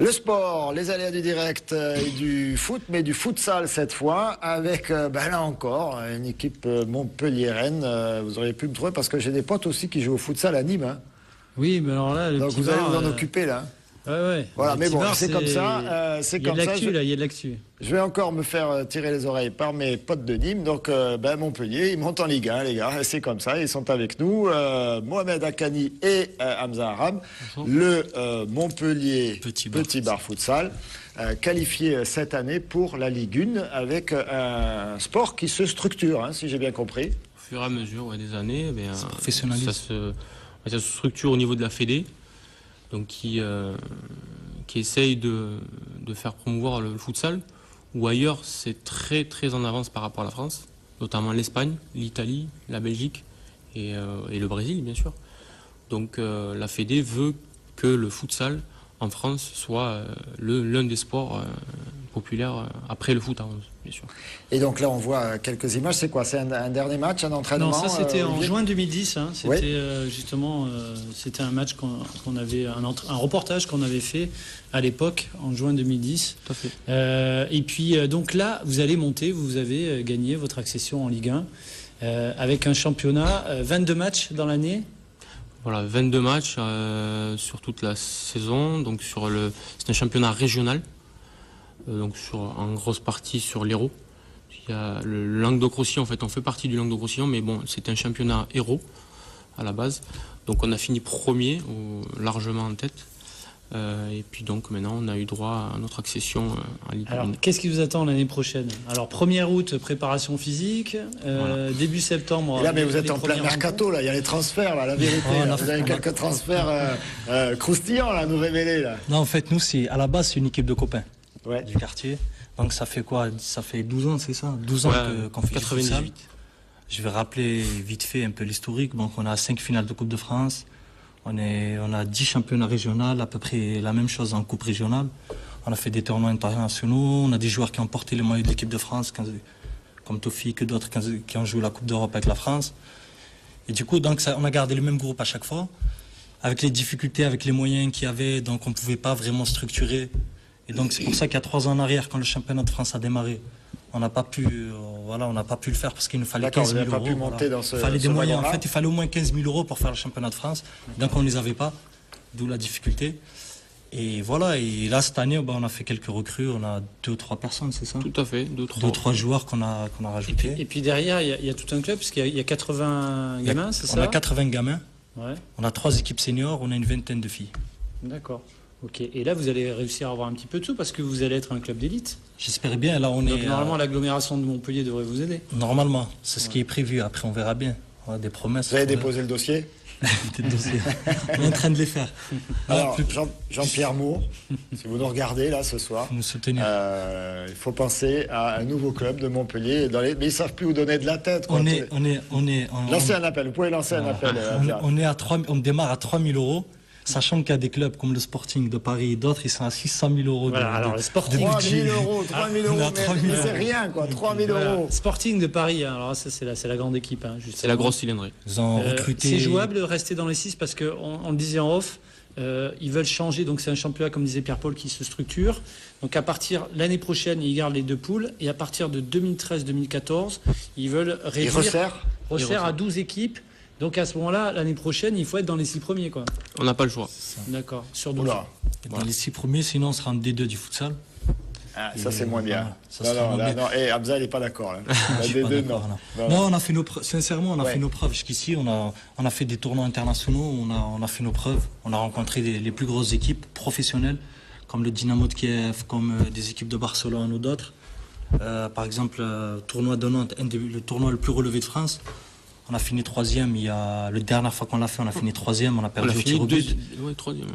Le sport, les aléas du direct et du foot, mais du futsal cette fois, avec là encore une équipe montpelliéraine. Vous auriez pu me trouver parce que j'ai des potes aussi qui jouent au futsal à Nîmes. Hein. Oui, mais alors là, donc vous allez vous en occuper là. Ouais. Voilà, mais bon, c'est comme ça. Il y a de l'actu là, il y a de l'actu. Je vais encore me faire tirer les oreilles par mes potes de Nîmes. Donc, Montpellier, ils montent en Ligue 1, les gars. C'est comme ça, ils sont avec nous. Mohamed Akani et Hamza Aram. Le Montpellier Petit Bar Futsal, qualifié cette année pour la Ligue 1 avec un sport qui se structure, si j'ai bien compris. Au fur et à mesure des années, ça se structure au niveau de la Fédé. Donc qui essaye de faire promouvoir le futsal, où ailleurs c'est très très en avance par rapport à la France, notamment l'Espagne, l'Italie, la Belgique et le Brésil bien sûr. Donc la Fédé veut que le futsal en France soit l'un des sports populaires après le foot à 11, bien sûr. Et donc là, on voit quelques images. C'est quoi? C'est un dernier match, un entraînement? Non, ça c'était en juin 2010. C'était justement, c'était un match qu'on avait, un reportage qu'on avait fait à l'époque, en juin 2010. Tout à fait. Et puis, donc là, vous allez monter, vous avez gagné votre accession en Ligue 1 avec un championnat, 22 matchs dans l'année. Voilà, 22 matchs sur toute la saison. Donc c'est un championnat régional. Donc en grosse partie sur l'Hérault. Il y a le Languedoc-Roussillon, en fait, on fait partie du Languedoc-Roussillon, mais bon, c'est un championnat Hérault à la base. Donc on a fini premier, largement en tête. Et puis donc maintenant, on a eu droit à notre accession en Ligue 1. Alors, qu'est-ce qui vous attend l'année prochaine? Alors, 1er août, préparation physique. Voilà. Début septembre. Et là, mais vous êtes en plein mercato, là. Il y a les transferts, là, la vérité. Vous avez quelques transferts croustillants, là, à nous révéler, là. Non, en fait, nous, à la base, c'est une équipe de copains du quartier. Donc, ça fait quoi? Ça fait 12 ans, c'est ça? 12 ans qu'on fait 98. Je vais rappeler vite fait un peu l'historique. Donc, on a 5 finales de Coupe de France. On a 10 championnats régionaux, à peu près la même chose en Coupe régionale. On a fait des tournois internationaux. On a des joueurs qui ont porté le maillot de l'équipe de France, comme Tofik et d'autres qui ont joué la Coupe d'Europe avec la France. Et du coup, donc, on a gardé le même groupe à chaque fois. Avec les difficultés, avec les moyens qu'il y avait, donc on ne pouvait pas vraiment structurer. Et donc c'est pour ça qu'il y a 3 ans en arrière, quand le championnat de France a démarré, on n'a pas pu le faire parce qu'il nous fallait 15 000 euros. Pas pu monter dans ce, il fallait des moyens. En fait, il fallait au moins 15 000 euros pour faire le championnat de France. Donc on ne les avait pas, d'où la difficulté. Et voilà, et là cette année, on a fait quelques recrues, on a 2 ou 3 personnes, c'est ça? Tout à fait, 2 ou 3 joueurs qu'on a rajoutés. Et puis derrière, il y a tout un club, parce qu'il y a 80 gamins, c'est ça? On a 80 gamins, ouais. On a 3 équipes seniors, on a une vingtaine de filles. D'accord. Ok, et là vous allez réussir à avoir un petit peu de tout parce que vous allez être un club d'élite. J'espère bien. Là, Donc, normalement, l'agglomération de Montpellier devrait vous aider. Normalement, c'est ce qui est prévu. Après, on verra bien. On a des promesses. Vous avez déposé le dossier? On est en train de les faire. Alors, Jean-Pierre Moore, si vous nous regardez là ce soir, nous soutenir. Il faut penser à un nouveau club de Montpellier. Mais ils ne savent plus où donner de la tête. Quoi. Lancez un appel. Vous pouvez lancer un appel. On démarre à 3 000 euros. Sachant qu'il y a des clubs comme le Sporting de Paris et d'autres, ils sont à 600 000 euros. Voilà, alors le Sporting. 3 000 euros, mais c'est rien, quoi. 3 000 euros. Sporting de Paris, alors ça, c'est la grande équipe. C'est la grosse cylindrée. Ils ont recruté. C'est jouable de rester dans les 6 parce qu'on le disait en off, ils veulent changer. Donc c'est un championnat, comme disait Pierre-Paul, qui se structure. Donc à partir l'année prochaine, ils gardent les 2 poules. Et à partir de 2013-2014, ils veulent réduire. Ils resserrent à 12 équipes. Donc à ce moment-là, l'année prochaine, il faut être dans les 6 premiers, quoi. On n'a pas le choix. D'accord, sur 12. Dans les 6 premiers, sinon on sera en D2 du futsal. Ah, ça c'est moins bien. Non. Et Hamza, il n'est pas d'accord. La D2, non. Non, on a fait nos preuves. Sincèrement, on a fait nos preuves jusqu'ici. On a fait des tournois internationaux. On a fait nos preuves. On a rencontré les plus grosses équipes professionnelles, comme le Dynamo de Kiev, comme des équipes de Barcelone ou d'autres. Par exemple, tournoi de Nantes, le tournoi le plus relevé de France. On a fini 3e, la dernière fois qu'on l'a fait, on a fini 3e, on a perdu au tir au but.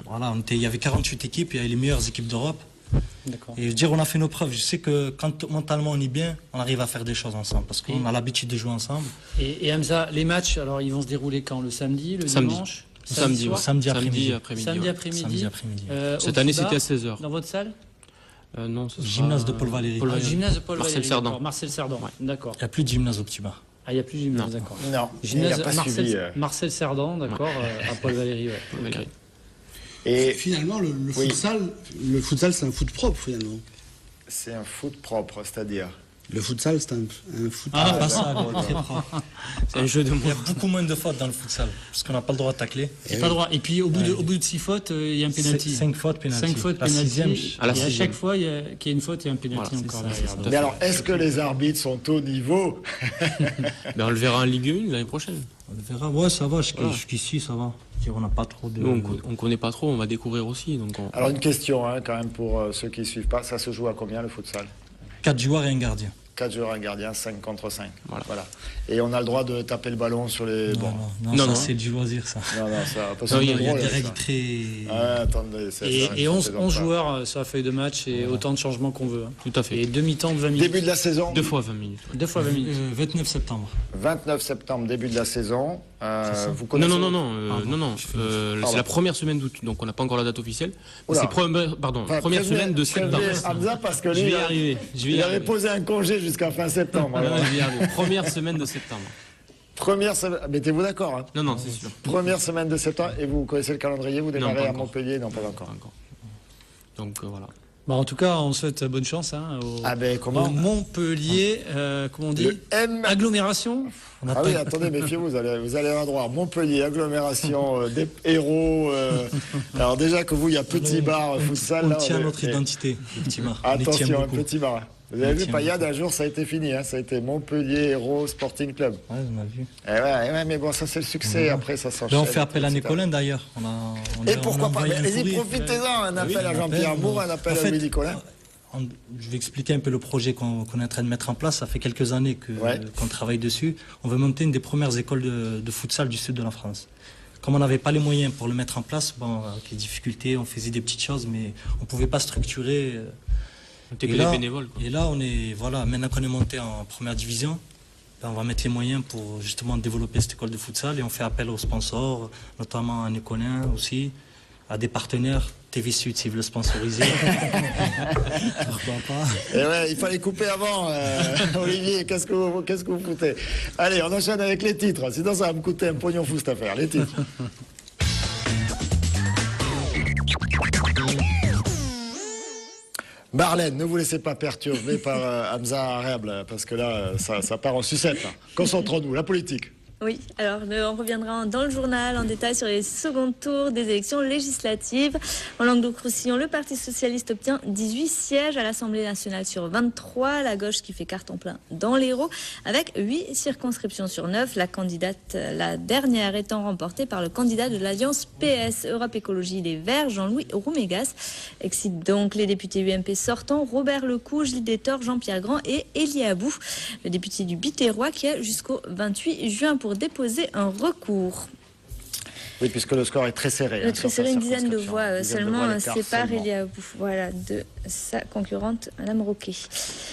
Voilà, il y avait 48 équipes, il y avait les meilleures équipes d'Europe. Et je veux dire, on a fait nos preuves. Je sais que quand mentalement on est bien, on arrive à faire des choses ensemble, parce qu'on a l'habitude de jouer ensemble. Et Hamza, les matchs, alors ils vont se dérouler quand? Le samedi, le dimanche? Samedi après-midi. Samedi après-midi. Cette année, c'était à 16h. Dans votre salle? Non, gymnase de Paul Valéry. Gymnase de Paul Marcel Valéry. Cerdan. Marcel Cerdan, d'accord. Il n'y a plus de gymnase au Petit Bar. Ah, il n'y a plus de gymnase, d'accord. Non, gymnase il n'a pas suivi. Marcel Cerdan, d'accord, à Paul Valéry. Ouais. Okay. Et finalement, le Oui. futsal, c'est un foot propre, finalement. c'est un foot propre, c'est-à-dire. Le futsal, c'est un foot Ah, propre. pas ça, très propre. C'est un jeu de Il y a mots. beaucoup moins de fautes dans le futsal, parce qu'on n'a pas le droit de tacler. C'est pas droit. Et puis au bout de 6 fautes, il y a un penalty. 5 fautes, penalty. 5 fautes, La penalty. sixième, à la Et à sixième. chaque fois qu'il y a une faute, il y a un penalty Voilà, encore c'est ça, derrière. c'est Donc, tout à Mais alors, est-ce que les arbitres sont au niveau? Ben, on le verra en Ligue 1 l'année prochaine. On verra. Ouais, ça va, jusqu'ici, ça va. On n'a pas trop de... Nous, on connaît pas trop, on va découvrir aussi. Donc Alors, une question, hein, quand même, pour ceux qui ne suivent pas. Ça se joue à combien, le futsal? 4 joueurs et un gardien. 4 joueurs, un gardien, 5 contre 5. Voilà. Et on a le droit de taper le ballon sur les... Non, Bon. non, Non, ça non. c'est du loisir, ça. Non, ça... Parce Non, que il y a c'est Il y a drôle, des ça. règles très... Ah, attendez, Et 11 joueurs sur la feuille de match et autant de changements qu'on veut. tout à fait. Et demi-temps de 20 minutes. Début de la saison, 2 fois 20 minutes. ouais. 2 fois 20 minutes. 29 septembre. 29 septembre, début de la saison. Vous Non, connaissez... non, non, non, Pardon. c'est la première semaine d'août, donc on n'a pas encore la date officielle. Mais Oula. c'est première Enfin, première prévenez- semaine de septembre. prévenez Hamza, parce que Je lui, vais y arriver. il avait posé un congé jusqu'à fin septembre. Non, alors. non, je vais y arriver. Première semaine de septembre. Première semaine... Mettez-vous d'accord, hein. Non, non, c'est sûr. Première semaine de septembre, et vous connaissez le calendrier, vous démarrez pas à encore. Montpellier? Non, pas encore. Pas encore. Donc voilà. Bah, en tout cas, on souhaite bonne chance au, Ah ben, comment? au Montpellier, comment on dit Le M... Agglomération. On n'a Ah pas... oui, attendez, méfiez-vous, vous allez avoir droit. Montpellier, agglomération, des héros. Alors déjà que vous, il y a petit bar, futsal. On là, tient est- notre et- identité, le petit bar. On y tient Attention, un beaucoup. petit bar. Vous On avez y vu, tient Payade, un jour, ça a été fini. Hein, ça a été Montpellier Héros Sporting Club. Ouais, on a vu. Ouais, mais bon, ça c'est le succès. Après, ça s'enchaîne. Là, on fait appel à etc. Nicolin d'ailleurs. Et pourquoi pas? Mais allez-y, profitez profitez-en. Un appel à un Jean-Pierre appel, Moore, un appel en à fait, Louis Nicolin. Je vais expliquer un peu le projet qu'on est en train de mettre en place. Ça fait quelques années Ouais. qu'on travaille dessus. On veut monter une des premières écoles de futsal du sud de la France. Comme on n'avait pas les moyens pour le mettre en place, bon, avec les difficultés, on faisait des petites choses, mais on ne pouvait pas structurer. On était que Et des là- bénévoles. Quoi. Et là, maintenant qu'on est monté en première division, ben, on va mettre les moyens pour justement développer cette école de futsal et on fait appel aux sponsors, notamment à Nicolin aussi, à des partenaires. TV Sud, s'ils veulent le sponsoriser. Pourquoi pas? Et ouais, il fallait couper avant. Olivier, qu'est-ce que vous foutez? Allez, on enchaîne avec les titres. Sinon, ça va me coûter un pognon fou cette affaire. Les titres. Marlène, ne vous laissez pas perturber par Hamza Arable, parce que là, ça part en sucette. Là. Concentrons-nous, la politique. Oui, alors on reviendra dans le journal en détail sur les seconds tours des élections législatives. En Languedoc-Roussillon, le Parti socialiste obtient 18 sièges à l'Assemblée nationale sur 23. La gauche qui fait carton plein dans l'Hérault, avec 8 circonscriptions sur 9. La dernière étant remportée par le candidat de l'Alliance PS Europe Écologie Les Verts, Jean-Louis Roumégas. Excite donc les députés UMP sortants, Robert Lecou, Gilles Détor, Jean-Pierre Grand et Élie Abou. Le député du Biterrois qui a jusqu'au 28 juin pour déposer un recours. Oui, puisque le score est très serré. Le très serré, une dizaine de voix Dizaine de seulement voix d'écart sépare seulement. Élie Abou, voilà, de sa concurrente, Madame Roquet.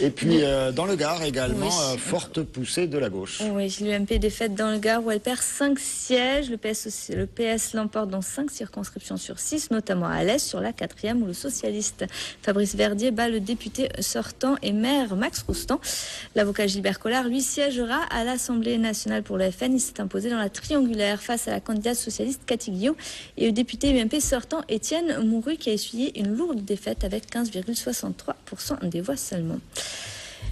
Et puis, dans le Gard également, Oui. forte poussée de la gauche. Oui, l'UMP défaite dans le Gard où elle perd 5 sièges. Le PS l'emporte dans 5 circonscriptions sur 6, notamment à l'Est, sur la 4e, où le socialiste Fabrice Verdier bat le député sortant et maire Max Roustan. L'avocat Gilbert Collard, lui, siégera à l'Assemblée nationale pour le FN. Il s'est imposé dans la triangulaire face à la candidate socialiste Cathy Guillaume et le député UMP sortant Étienne Mouru, qui a essuyé une lourde défaite avec 15,63% des voix seulement.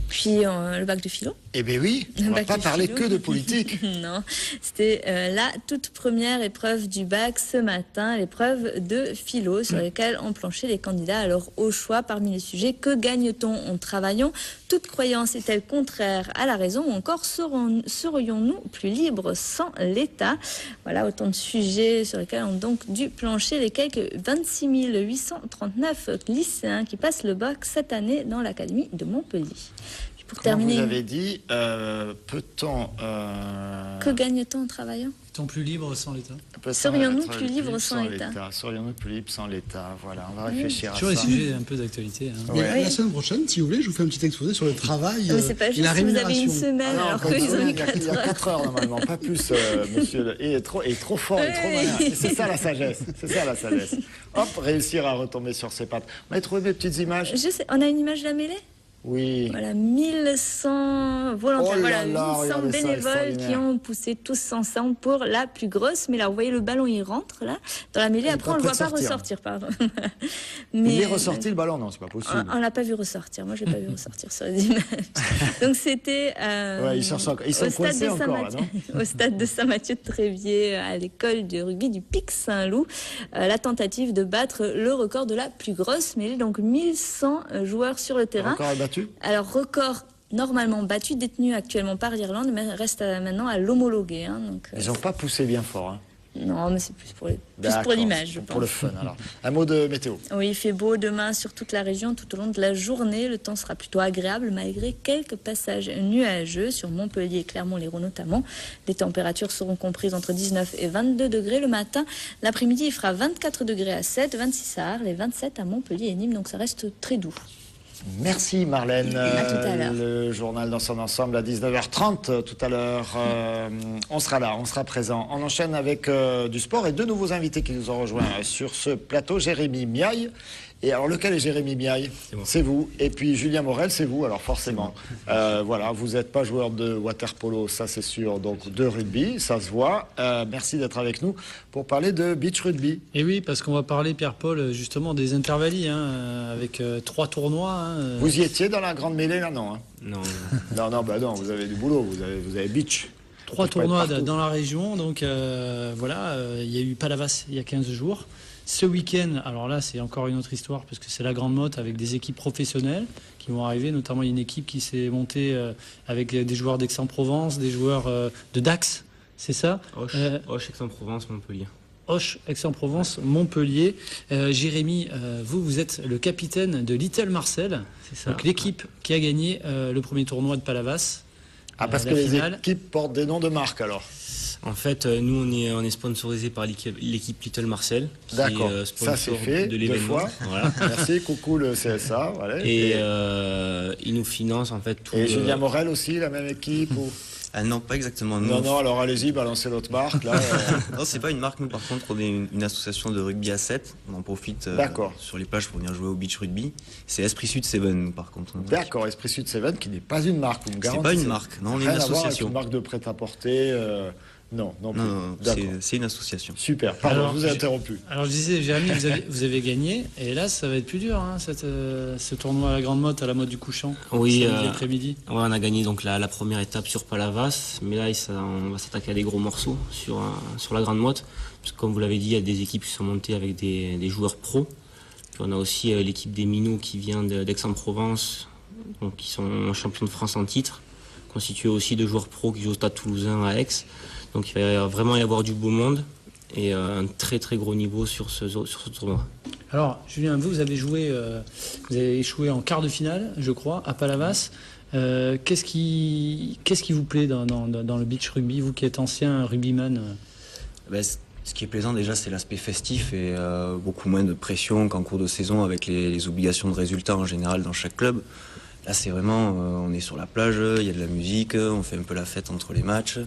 Puis le bac de philo. Eh bien oui, on ne va Bac pas de parler philo. que de politique. Non, c'était la toute première épreuve du bac ce matin, l'épreuve de philo sur laquelle ont planché les candidats. Alors au choix parmi les sujets, que gagne-t-on en travaillant? Toute croyance est-elle contraire à la raison ou encore serions-nous plus libres sans l'État? Voilà autant de sujets sur lesquels ont donc dû plancher les quelques 26 839 lycéens qui passent le bac cette année dans l'Académie de Montpellier. Pour Comment terminer, vous avez dit, peut-on... que gagne-t-on en travaillant? Est-on plus libre sans l'État? peut-on Serions-nous être plus libres sans l'État? Serions-nous plus libres sans l'État? Voilà, on va réfléchir à Toujours les ça. sujets un peu d'actualité. Hein. Mais Ouais. la semaine prochaine, si vous voulez, je vous fais un petit exposé sur le travail Non, mais c'est pas et juste la si vous avez rémunération. une semaine Ah non, alors pas qu'ils une ont semaine, eu il y a 4 heures. 4 heures normalement, pas plus, monsieur. Il est trop fort, il est trop malin. Et c'est ça la sagesse, c'est ça la sagesse. Hop, réussir à retomber sur ses pattes. On a trouvé mes petites images. Je sais, on a une image de la mêlée? Oui. Voilà, 1100 volontaires, Oh là là, 1100 regardez ça, bénévoles qui extraordinaire. ont poussé tous ensemble pour la plus grosse. Mais là, vous voyez, le ballon, il rentre là, dans la mêlée. Il est Après, pas on ne le prêt voit de pas sortir. ressortir, pardon. Il est ressorti le ballon? Non, c'est pas possible. On l'a pas vu ressortir. Moi, je l'ai pas vu ressortir sur les images. Donc, c'était Ouais, ils sont coincés encore, là, non? au stade de Saint-Mathieu de Tréviers, à l'école de rugby du Pic Saint-Loup, la tentative de battre le record de la plus grosse mêlée. Donc, 1100 joueurs sur le terrain. Encore battu? Alors, record normalement battu, détenu actuellement par l'Irlande, mais reste maintenant à l'homologuer. Hein, donc, Ils n'ont pas poussé bien fort. Hein. non, mais c'est plus pour D'accord, l'image, je pense. pour le fun, alors. Un mot de météo. Oui, il fait beau demain sur toute la région, tout au long de la journée. Le temps sera plutôt agréable, malgré quelques passages nuageux sur Montpellier et Clermont-Lérault notamment. Les températures seront comprises entre 19 et 22 degrés le matin. L'après-midi, il fera 24 degrés à 7, 26 à Arles et 27 à Montpellier et Nîmes, donc ça reste très doux. Merci Marlène. À tout à l'heure. Le journal dans son ensemble à 19h30 tout à l'heure. On sera là, on sera présent. On enchaîne avec du sport et deux nouveaux invités qui nous ont rejoints sur ce plateau. Jérémy Miaille. Et alors lequel est Jérémy Miaille? C'est vous. Et puis Julien Morel, c'est vous, alors forcément. Voilà, vous n'êtes pas joueur de water-polo, ça c'est sûr, donc de rugby, ça se voit. Merci d'être avec nous pour parler de beach rugby. Et oui, parce qu'on va parler, Pierre-Paul, justement des intervallies, avec 3 tournois. Vous y étiez dans la grande mêlée là, non? Non. Non, vous avez du boulot, vous avez beach. 3 Faut pas être tournois partout. dans la région, donc voilà, il y a eu Palavas il y a 15 jours. Ce week-end, alors là c'est encore une autre histoire parce que c'est la grande motte avec des équipes professionnelles qui vont arriver, notamment il y a une équipe qui s'est montée avec des joueurs d'Aix-en-Provence, des joueurs de Dax, c'est ça? Auch, Aix-en-Provence, Montpellier. Auch, Aix-en-Provence, Montpellier. Jérémy, vous êtes le capitaine de Little Marcel, C'est ça. donc l'équipe qui a gagné le premier tournoi de Palavas. Ah, parce La que finale. les équipes portent des noms de marque alors. En fait, nous, on est sponsorisé par l'équipe Little Marcel, qui D'accord, est ça c'est sponsor fait, de 2 l'événement. fois. Voilà. Merci, coucou le CSA. Voilà. Et ils nous financent en fait tout. Et Julien Morel aussi, la même équipe ou... Ah non, pas exactement. Nous, Non, alors allez-y, balancez l'autre marque. Là, non, c'est pas une marque. Nous, par contre, on est une association de rugby à 7. On en profite D'accord. sur les plages pour venir jouer au beach rugby. C'est Esprit Sud 7, nous, par contre. D'accord, Esprit Sud 7, qui n'est pas une marque, vous me C'est garantissez. pas une marque, non, on est une Rien à voir avec association. une marque de prêt-à-porter. Non, non plus. Non, D'accord. c'est une association. Super, pardon, Alors, je vous ai interrompu. Alors je disais, Jérémy, vous avez gagné, et là ça va être plus dur, ce tournoi à la grande motte, à la mode du couchant, Oui, samedi après-midi. Ouais, on a gagné donc la première étape sur Palavas, mais là on va s'attaquer à des gros morceaux sur la grande motte, parce que comme vous l'avez dit, il y a des équipes qui sont montées avec des joueurs pros. Puis on a aussi l'équipe des Minots qui vient d'Aix-en-Provence, donc qui sont champions de France en titre, constituée aussi de joueurs pros qui jouent au Stade Toulousain à Aix. Donc il va vraiment y avoir du beau monde et un très très gros niveau sur ce tournoi. Alors Julien, vous avez échoué en quart de finale, je crois, à Palavas. Qu'est-ce qui vous plaît dans le beach rugby, vous qui êtes ancien rugbyman? Ce qui est plaisant déjà, c'est l'aspect festif et beaucoup moins de pression qu'en cours de saison avec les obligations de résultats en général dans chaque club. Là, c'est vraiment, on est sur la plage, il y a de la musique, on fait un peu la fête entre les matchs.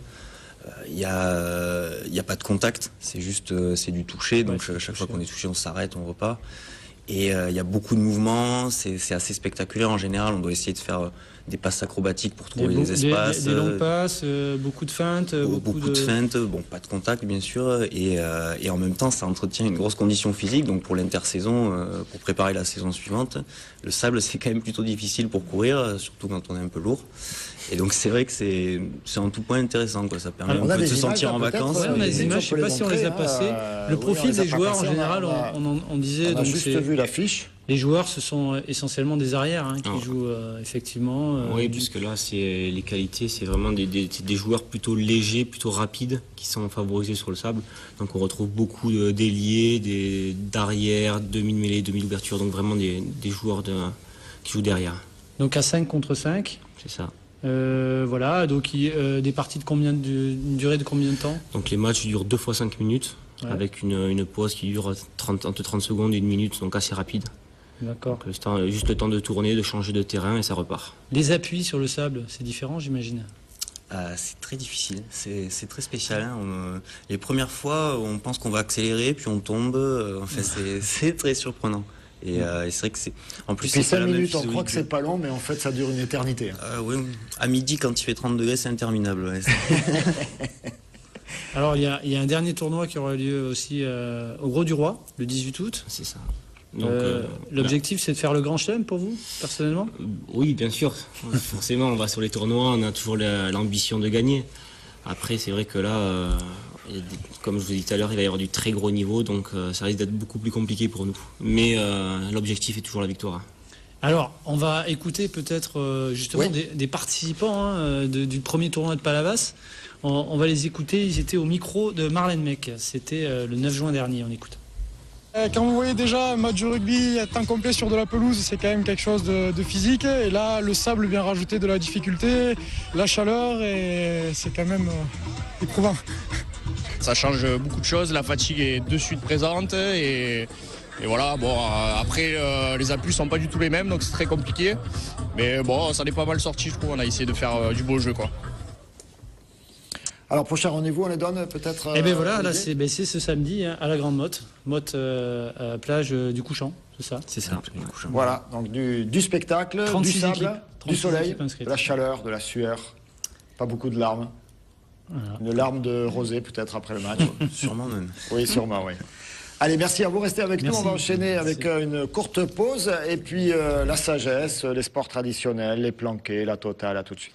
Il y a pas de contact, c'est juste c'est du toucher, donc chaque fois qu'on est touché on s'arrête, on repart. Et il y a beaucoup de mouvements, c'est assez spectaculaire en général, on doit essayer de faire des passes acrobatiques pour trouver des espaces. Des longues passes, beaucoup de feintes. Beaucoup de feintes, bon, pas de contact bien sûr, et en même temps ça entretient une grosse condition physique, donc pour l'intersaison, pour préparer la saison suivante, le sable c'est quand même plutôt difficile pour courir, surtout quand on est un peu lourd. Et donc c'est vrai que c'est en tout point intéressant, quoi. Ça permet Alors, un peu de se sentir en vacances. Ouais, on a des images, je ne sais pas si on les a passées. Le profil des joueurs en général, on disait. On a donc juste vu l'affiche. Les joueurs, ce sont essentiellement des arrières qui jouent effectivement. Oui, puisque là, les qualités, c'est vraiment des joueurs plutôt légers, plutôt rapides, qui sont favorisés sur le sable. Donc on retrouve beaucoup d'ailiers, d'arrières, demi-mêlée, demi-ouverture, donc vraiment des joueurs qui jouent derrière. Donc à 5 contre 5. C'est ça. Voilà, donc des parties une durée de combien de temps? Donc les matchs durent 2 fois 5 minutes, avec une pause qui dure entre 30 secondes et 1 minute, donc assez rapide. D'accord. Donc, juste le temps de tourner, de changer de terrain et ça repart. Les appuis sur le sable, c'est différent, j'imagine? C'est très difficile, c'est très spécial. Hein. Les premières fois, on pense qu'on va accélérer, puis on tombe. Enfin, c'est très surprenant. Et c'est vrai que c'est. En plus, Puis c'est pas 5 la même minutes, on physiologie croit que de jeu. c'est pas long, mais en fait, ça dure une éternité. Oui, à midi, quand il fait 30 degrés, c'est interminable. Ouais. Alors, il y a un dernier tournoi qui aura lieu aussi au Gros du Roi, le 18 août. C'est ça. Donc, L'objectif, c'est de faire le grand chelem pour vous, personnellement? oui, bien sûr. Forcément, on va sur les tournois, on a toujours l'ambition de gagner. Après, c'est vrai que là, comme je vous ai dit tout à l'heure, il va y avoir du très gros niveau, donc ça risque d'être beaucoup plus compliqué pour nous. Mais l'objectif est toujours la victoire. Alors, on va écouter peut-être justement Oui. des participants du premier tournoi de Palavas. On va les écouter, ils étaient au micro de Marlène Mec. C'était le 9 juin dernier, on écoute. Quand vous voyez déjà un match de rugby à temps complet sur de la pelouse, c'est quand même quelque chose de physique. Et là, le sable vient rajouter de la difficulté, la chaleur, et c'est quand même éprouvant. Ça change beaucoup de choses, la fatigue est de suite présente et voilà, bon, après les appuis sont pas du tout les mêmes, donc c'est très compliqué. Mais bon, ça n'est pas mal sorti, je trouve, on a essayé de faire du beau jeu, quoi. Alors, prochain rendez-vous, on les donne peut-être. Eh bien voilà, là Olivier c'est ce samedi hein, à la Grande Motte, plage du Couchant, c'est ça? C'est ça. Voilà, donc du spectacle, du 36 sable, équipes, du 36 soleil, équipes inscrites. de la chaleur, de la sueur, pas beaucoup de larmes. Voilà. Une larme de rosée peut-être après le match. Sûrement même. Oui, sûrement, oui. Allez, merci à vous, restez avec Merci. nous. On va enchaîner avec une courte pause et puis la sagesse, les sports traditionnels, les planqués, la totale, à tout de suite.